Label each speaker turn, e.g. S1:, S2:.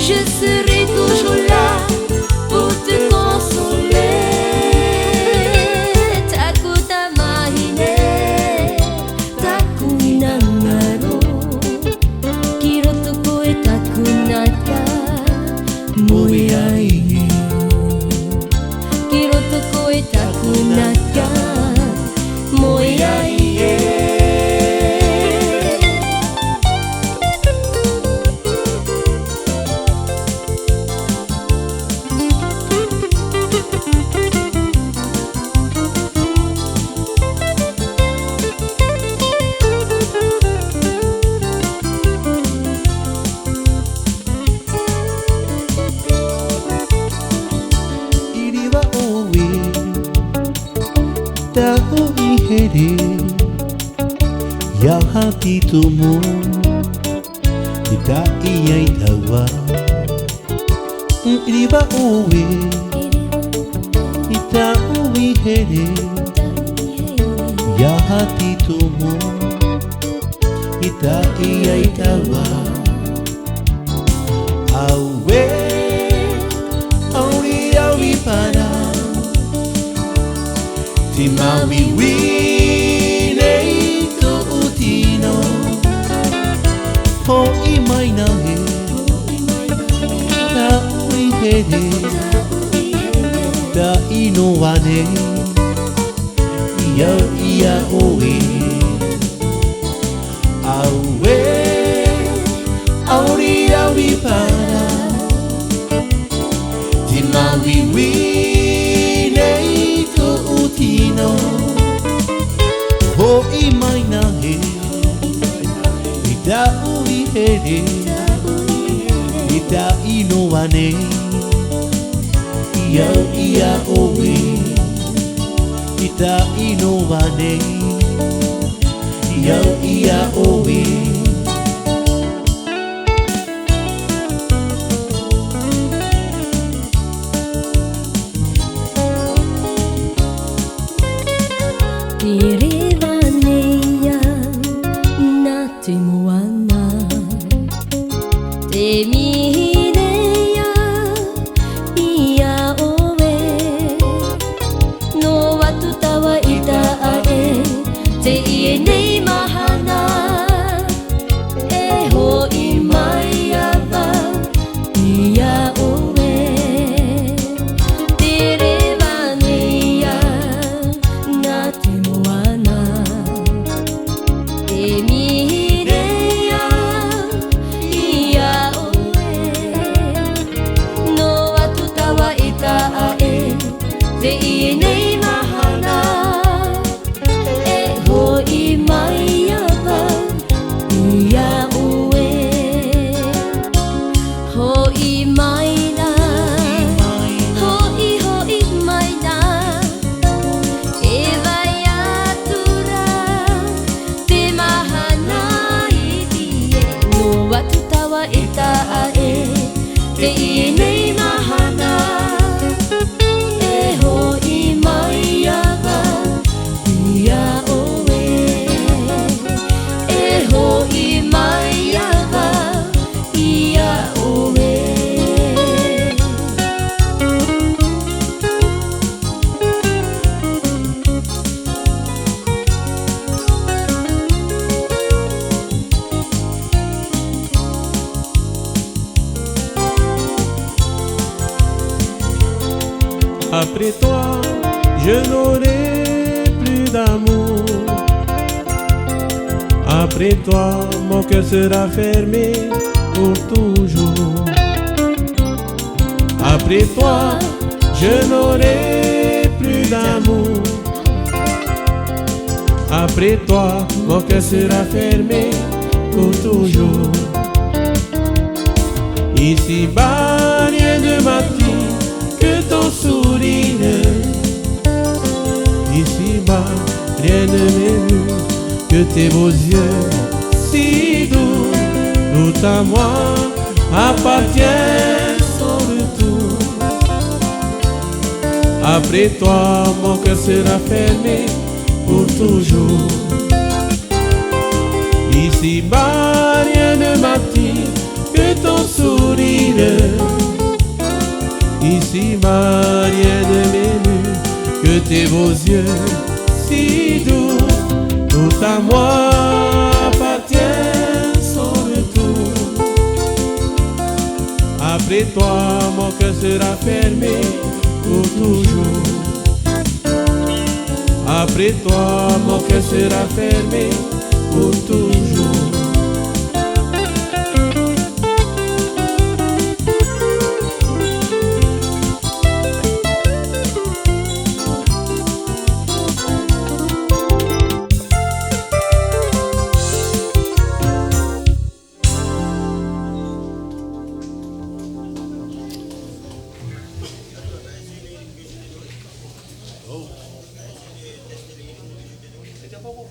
S1: je serai toujours là pour te consoler. Takuta mahine, takunangaro, kiroto koe takunata, moyai. Kiroto koe takunata, moyai.
S2: Yahati tumu ita iyai tawa iriba uwe ita uwi here Yahati tumu ita iyai tawa awe auri awi para timawiwi ho imai na he ta ui he he ta ino wane ia ia oe awe auri awi para tina wiwi nei to utino ho imai na he ita ui here ita ino wane ia ia oe ita ino wane ia ia oe
S3: Après toi, je n'aurai plus d'amour. Après toi, mon cœur sera fermé pour toujours. Après toi, je n'aurai plus d'amour. Après toi, mon cœur sera fermé pour toujours. Ici-bas, rien ne m'attire que ton sourire. Ici-bas, rien ne m'émeut que tes beaux yeux si doux. Tout à moi appartient sans retour. Après toi, mon cœur sera fermé pour toujours. Ici-bas, rien ne m'attire que ton sourire. Ma bien-aimée, que tes beaux yeux si doux, tout à moi appartient sans retour. Après toi, mon cœur sera fermé pour toujours. Après toi, mon cœur sera fermé pour toujours.
S2: C'était pas bon.